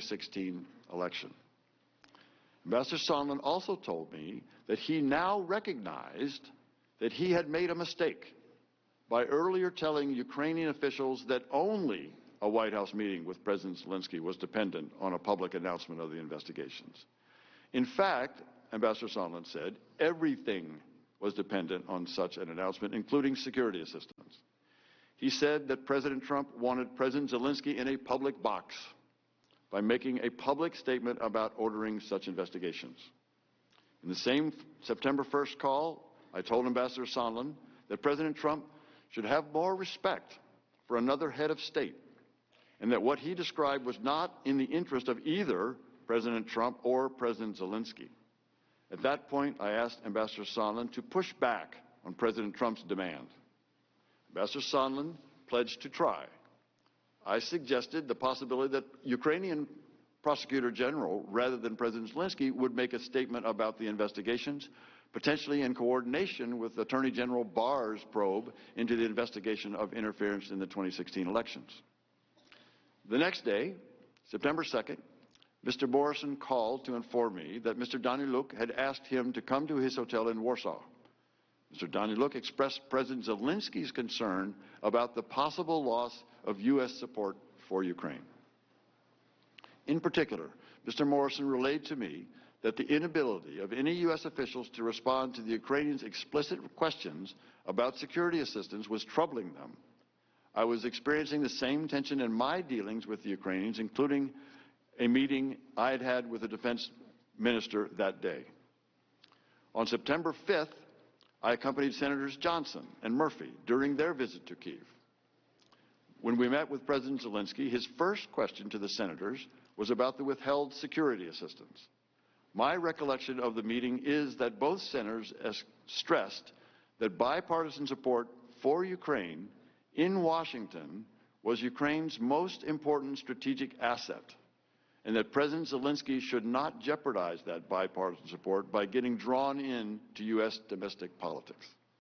2016 election. Ambassador Sondland also told me that he now recognized that he had made a mistake by earlier telling Ukrainian officials that only a White House meeting with President Zelensky was dependent on a public announcement of the investigations. In fact, Ambassador Sondland said, everything was dependent on such an announcement, including security assistance. He said that President Trump wanted President Zelensky in a public box by making a public statement about ordering such investigations. In the same September 1st call, I told Ambassador Sondland that President Trump should have more respect for another head of state, and that what he described was not in the interest of either President Trump or President Zelensky. At that point, I asked Ambassador Sondland to push back on President Trump's demand. Ambassador Sondland pledged to try. I suggested the possibility that Ukrainian Prosecutor General, rather than President Zelensky, would make a statement about the investigations, potentially in coordination with Attorney General Barr's probe into the investigation of interference in the 2016 elections. The next day, September 2nd, Mr. Morrison called to inform me that Mr. Daniluk had asked him to come to his hotel in Warsaw. Mr. Daniluk expressed President Zelensky's concern about the possible loss of U.S. support for Ukraine. In particular, Mr. Morrison relayed to me that the inability of any U.S. officials to respond to the Ukrainians' explicit questions about security assistance was troubling them. I was experiencing the same tension in my dealings with the Ukrainians, including a meeting I had had with the defense minister that day. On September 5th, I accompanied Senators Johnson and Murphy during their visit to Kyiv. When we met with President Zelensky, his first question to the senators was about the withheld security assistance. My recollection of the meeting is that both senators stressed that bipartisan support for Ukraine in Washington was Ukraine's most important strategic asset, and that President Zelensky should not jeopardize that bipartisan support by getting drawn into U.S. domestic politics.